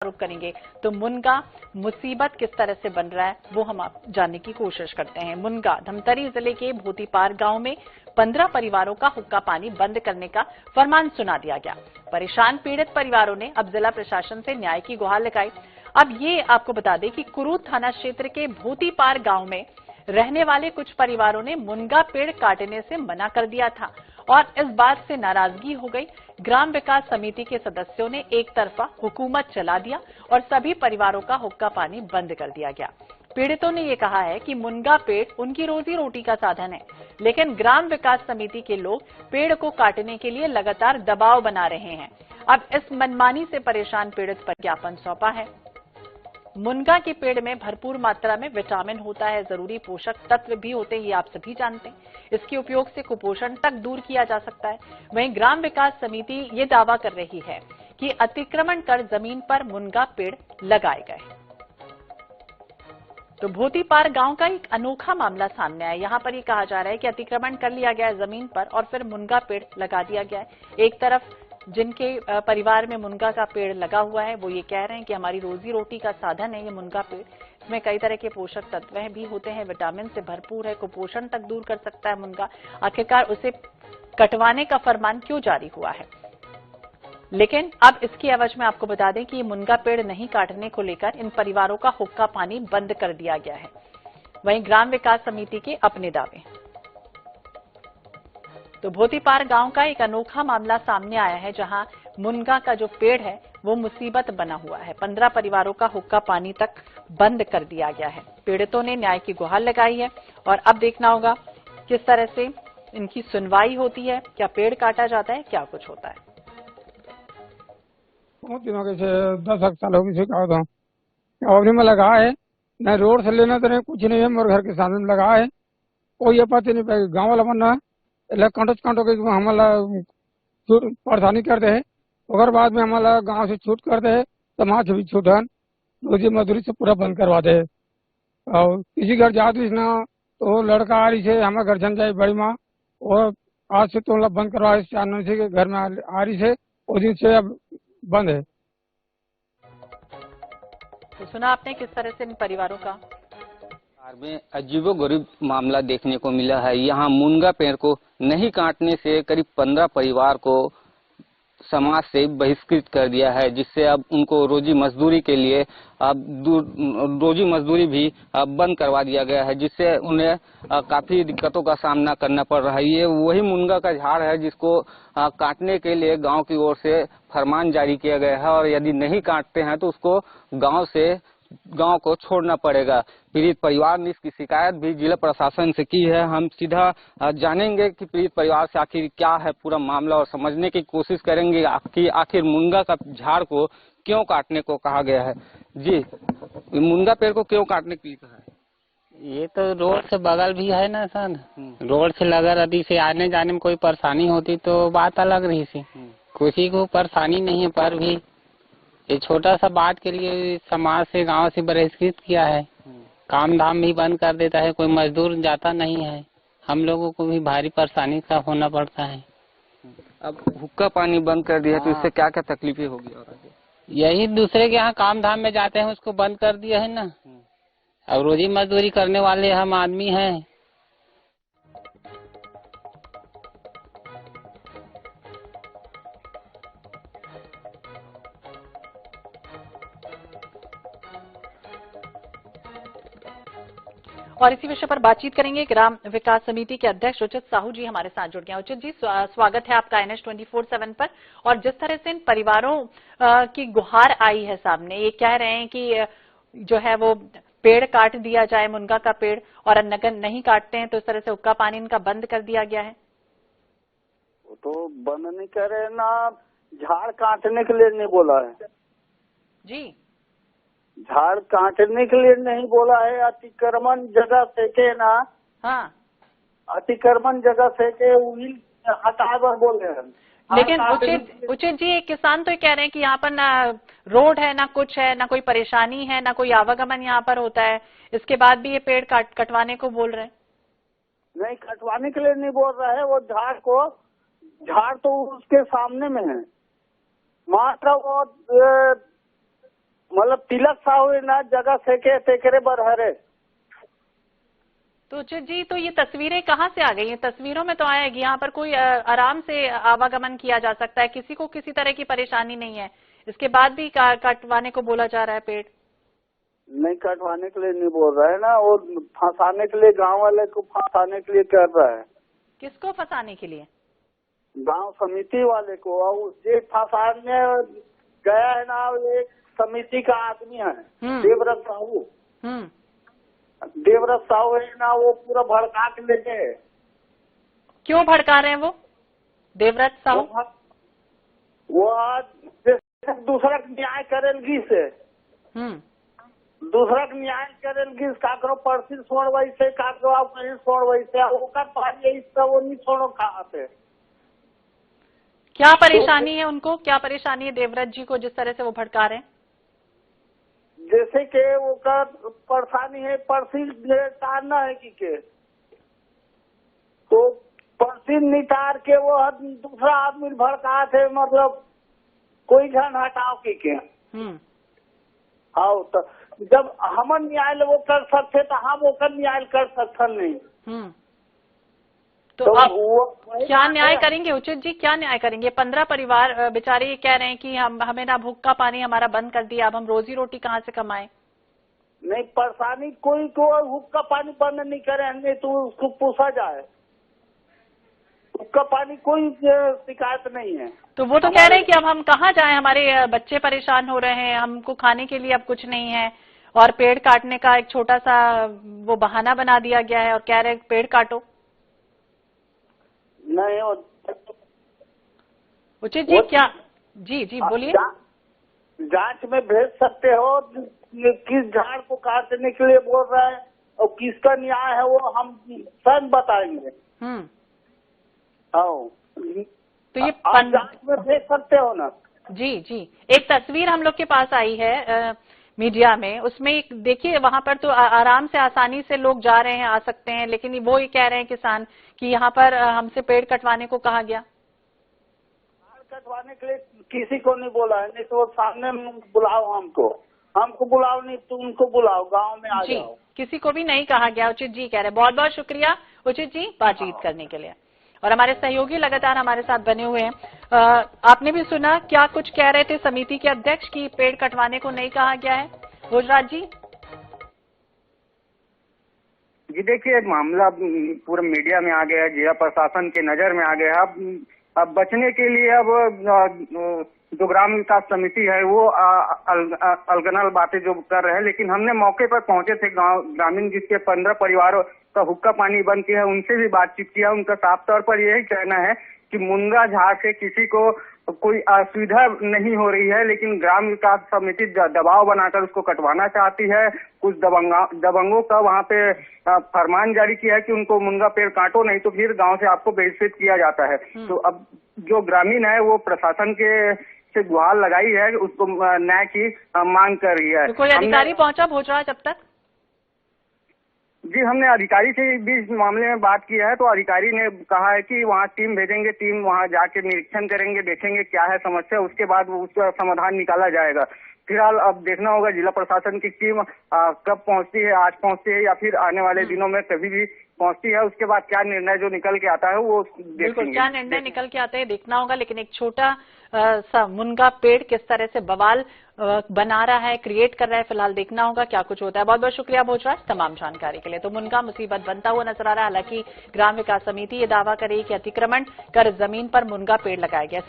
रुख करेंगे तो मुनगा मुसीबत किस तरह से बन रहा है वो हम आप जानने की कोशिश करते हैं। मुनगा धमतरी जिले के भोतीपार गांव में 15 परिवारों का हुक्का पानी बंद करने का फरमान सुना दिया गया। परेशान पीड़ित परिवारों ने अब जिला प्रशासन से न्याय की गुहार लगाई। अब ये आपको बता दें कि कुरूद थाना क्षेत्र के भोतीपार गांव में रहने वाले कुछ परिवारों ने मुनगा पेड़ काटने से मना कर दिया था और इस बात से नाराजगी हो गई। ग्राम विकास समिति के सदस्यों ने एक तरफा हुकूमत चला दिया और सभी परिवारों का हुक्का पानी बंद कर दिया गया। पीड़ितों ने ये कहा है कि मुनगा पेड़ उनकी रोजी रोटी का साधन है, लेकिन ग्राम विकास समिति के लोग पेड़ को काटने के लिए लगातार दबाव बना रहे हैं। अब इस मनमानी से परेशान पीड़ित पर ज्ञापन सौंपा है। मुनगा के पेड़ में भरपूर मात्रा में विटामिन होता है, जरूरी पोषक तत्व भी होते हैं, ये आप सभी जानते हैं। इसके उपयोग से कुपोषण तक दूर किया जा सकता है। वहीं ग्राम विकास समिति ये दावा कर रही है कि अतिक्रमण कर जमीन पर मुनगा पेड़ लगाए गए। तो भोतीपार गांव का एक अनोखा मामला सामने आया। यहां पर ये कहा जा रहा है कि अतिक्रमण कर लिया गया है जमीन पर और फिर मुनगा पेड़ लगा दिया गया है। एक तरफ जिनके परिवार में मुनगा का पेड़ लगा हुआ है वो ये कह रहे हैं कि हमारी रोजी रोटी का साधन है ये मुनगा पेड़। इसमें कई तरह के पोषक तत्व भी होते हैं, विटामिन से भरपूर है, कुपोषण तक दूर कर सकता है मुनगा। आखिरकार उसे कटवाने का फरमान क्यों जारी हुआ है? लेकिन अब इसकी एवज में आपको बता दें कि ये मुनगा पेड़ नहीं काटने को लेकर इन परिवारों का हुक्का पानी बंद कर दिया गया है। वहीं ग्राम विकास समिति के अपने दावे। तो भोतीपार गांव का एक अनोखा मामला सामने आया है जहां मुनगा का जो पेड़ है वो मुसीबत बना हुआ है। 15 परिवारों का हुक्का पानी तक बंद कर दिया गया है। पीड़ितों ने न्याय की गुहार लगाई है और अब देखना होगा किस तरह से इनकी सुनवाई होती है, क्या पेड़ काटा जाता है, क्या कुछ होता है। बहुत दिनों के से 10 साल हो गए था और में लगा है, न रोड से लेना तो नहीं, कुछ नहीं है, मोर घर के सामने में लगा है। कोई ये पता नहीं गाँव वाला बनना कांटो के हमारा परेशानी करते है। और बाद में हमारा गांव से छूट करते है, समाज भी छूटन रोजी मजदूरी से पूरा बंद करवाते है। और किसी घर जाती ना तो लड़का आ रही है, हमारे घर जन जाए बड़ी माँ, और आज से तो बंद करवा 4 से घर में आ रही है, उस दिन से अब बंद है। तो सुना आपने किस तरह से इन परिवारों का में अजीबोगरीब मामला देखने को मिला है। यहाँ मुनगा पेड़ को नहीं काटने से करीब 15 परिवार को समाज से बहिष्कृत कर दिया है, जिससे अब उनको रोजी मजदूरी के लिए अब रोजी मजदूरी भी बंद करवा दिया गया है, जिससे उन्हें काफी दिक्कतों का सामना करना पड़ रहा है। ये वही मुनगा का झाड़ है जिसको काटने के लिए गांव की ओर से फरमान जारी किया गया है और यदि नहीं काटते हैं तो उसको गांव को छोड़ना पड़ेगा। पीड़ित परिवार ने इसकी शिकायत भी जिला प्रशासन से की है। हम सीधा जानेंगे कि पीड़ित परिवार से आखिर क्या है पूरा मामला और समझने की कोशिश करेंगे कि आखिर मुनगा का झाड़ को क्यों काटने को कहा गया है। जी, मुनगा पेड़ को क्यों काटने के लिए कहा है? ये तो रोड से बगल भी है ना सर, रोड से लगा रही से आने जाने में कोई परेशानी होती तो बात अलग रही थी। किसी को परेशानी नहीं है, पर भी ये छोटा सा बात के लिए समाज से गांव से बहिष्कृत किया है। काम धाम भी बंद कर देता है, कोई मजदूर जाता नहीं है, हम लोगों को भी भारी परेशानी का होना पड़ता है। अब हुक्का पानी बंद कर दिया तो इससे क्या क्या तकलीफें होगी? और यही दूसरे के यहाँ काम धाम में जाते हैं उसको बंद कर दिया है ना। अब रोजी मजदूरी करने वाले हम आदमी हैं। और इसी विषय पर बातचीत करेंगे। ग्राम विकास समिति के अध्यक्ष उचित साहू जी हमारे साथ जुड़ गए। उचित जी, स्वागत है आपका NH 24/7 पर। और जिस तरह से इन परिवारों की गुहार आई है सामने, ये कह रहे हैं कि जो है वो पेड़ काट दिया जाए, मुनगा का पेड़, और अगर नहीं काटते हैं तो इस तरह से हुक्का पानी इनका बंद कर दिया गया है। वो तो बंद नहीं करे ना, झाड़ काटने के लिए नहीं बोला है जी, झाड़ काटने के लिए नहीं बोला है। अतिक्रमण जगह से के ना, हाँ, अतिक्रमण जगह से के हटावर बोले हैं। लेकिन उचित जी, एक किसान तो ये कह रहे हैं कि यहाँ पर ना रोड है, ना कुछ है, ना कोई परेशानी है, ना कोई आवागमन यहाँ पर होता है, इसके बाद भी ये पेड़ कटवाने को बोल रहे हैं। नहीं, कटवाने के लिए नहीं बोल रहा है। वो झाड़ तो उसके सामने में है, मात्र वो मतलब तिलक सा हुए ना जगह से के तेकरे बरहरे। तो उचित जी, तो ये तस्वीरें कहाँ से आ गई? ये तस्वीरों में तो आएगी, यहाँ पर कोई आराम से आवागमन किया जा सकता है, किसी को किसी तरह की परेशानी नहीं है, इसके बाद भी कटवाने को बोला जा रहा है पेड़। नहीं कटवाने के लिए नहीं बोल रहा है ना, वो फंसाने के लिए, गांव वाले को फंसाने के लिए कर रहा है। किसको फंसाने के लिए? गांव समिति वाले को। और जे फंसाने गया है ना, एक समिति का आदमी है देवव्रत साहू। देवव्रत साहू है ना, वो पूरा भड़का के ले गए। क्यों भड़का रहे हैं वो देवव्रत साहू? वो आज दूसरा न्याय करेलगी से, दूसरा न्याय करेलगी, काकरो परसी छोड़ वैसे, काकरो आप कहीं छोड़ वैसे, ओकर पानी इस सब वो नहीं छोड़ो खाते। क्या परेशानी है उनको, क्या परेशानी है देवव्रत जी को जिस तरह से वो भड़का रहे हैं? जैसे कि वो का परेशानी है, परसी नितारना है के तो परसी नितार के वो दूसरा आदमी भड़का थे, मतलब कोई जन हटाओ के। हाँ, तो जब हम न्याय वो कर सकते तो हम वो न्याय कर सकते नहीं। तो आप क्या न्याय करेंगे उचित जी, क्या न्याय करेंगे? 15 परिवार बेचारे ये कह रहे हैं कि हमें ना भूख का पानी हमारा बंद कर दिया, अब हम रोजी रोटी कहाँ से कमाएं? नहीं परेशानी कोई को भूख का पानी बंद नहीं करे, नहीं तो उसको पूछा जाए, भूख का पानी कोई शिकायत नहीं है। तो वो तो कह रहे हैं कि अब हम कहाँ जाएं, हमारे बच्चे परेशान हो रहे हैं, हमको खाने के लिए अब कुछ नहीं है, और पेड़ काटने का एक छोटा सा वो बहाना बना दिया गया है और कह रहे हैं पेड़ काटो। नहीं उचित जी क्या? जी बोलिए। जांच में भेज सकते हो, किस झाड़ को काटने के लिए बोल रहा है और किसका न्याय है वो हम स्वयं बताएंगे। तो ये जांच में भेज सकते हो ना? जी एक तस्वीर हम लोग के पास आई है मीडिया में, उसमें एक देखिए, वहां पर तो आराम से आसानी से लोग जा रहे हैं, आ सकते हैं, लेकिन वो ये कह रहे हैं किसान कि यहाँ पर हमसे पेड़ कटवाने को कहा गया। पेड़ कटवाने के लिए किसी को नहीं बोला है, नहीं तो सामने बुलाओ, हमको बुलाओ, नहीं तो उनको बुलाओ, गांव में आ जाओ। किसी को भी नहीं कहा गया, उचित जी कह रहे। बहुत बहुत शुक्रिया उचित जी बातचीत करने के लिए, और हमारे सहयोगी लगातार हमारे साथ बने हुए हैं। आपने भी सुना क्या कुछ कह रहे थे समिति के अध्यक्ष की पेड़ कटवाने को नहीं कहा गया है। भोजराज जी देखिए, मामला पूरा मीडिया में आ गया है, जिला प्रशासन के नजर में आ गया है। अब बचने के लिए अब जो ग्राम विकास समिति है वो अलगनल बातें जो कर रहे हैं, लेकिन हमने मौके पर पहुंचे थे, गांव ग्रामीण जिसके 15 परिवारों का हुक्का पानी बंद किया है, उनसे भी बातचीत किया। उनका साफ तौर पर यही कहना है कि मुनगा झाड़ से किसी को कोई असुविधा नहीं हो रही है, लेकिन ग्राम विकास समिति दबाव बनाकर उसको कटवाना चाहती है। कुछ दबंगों का वहाँ पे फरमान जारी किया है कि उनको मुनगा पेड़ काटो, नहीं तो फिर गांव से आपको बहिष्कृत किया जाता है। तो अब जो ग्रामीण है वो प्रशासन के से गुहार लगाई है, उसको न्याय की मांग कर रही है। तो कोई अधिकारी पहुंचा भोजराज अब तक? जी, हमने अधिकारी से भी इस मामले में बात की है, तो अधिकारी ने कहा है कि वहाँ टीम भेजेंगे, टीम वहाँ जाके निरीक्षण करेंगे, देखेंगे क्या है समस्या, उसके बाद उसका समाधान निकाला जाएगा। फिलहाल अब देखना होगा जिला प्रशासन की टीम कब पहुँचती है, आज पहुँचती है या फिर आने वाले दिनों में कभी भी पहुँचती है, उसके बाद क्या निर्णय जो निकल के आता है वो देखेंगे। क्या निर्णय निकल के आता है देखना होगा, लेकिन एक छोटा सा मुनगा पेड़ किस तरह से बवाल बना रहा है, क्रिएट कर रहा है, फिलहाल देखना होगा क्या कुछ होता है। बहुत बहुत शुक्रिया भोजराज तमाम जानकारी के लिए। तो मुनगा मुसीबत बनता हुआ नजर आ रहा है, हालांकि ग्राम विकास समिति ये दावा करे कि अतिक्रमण कर जमीन पर मुनगा पेड़ लगाया गया।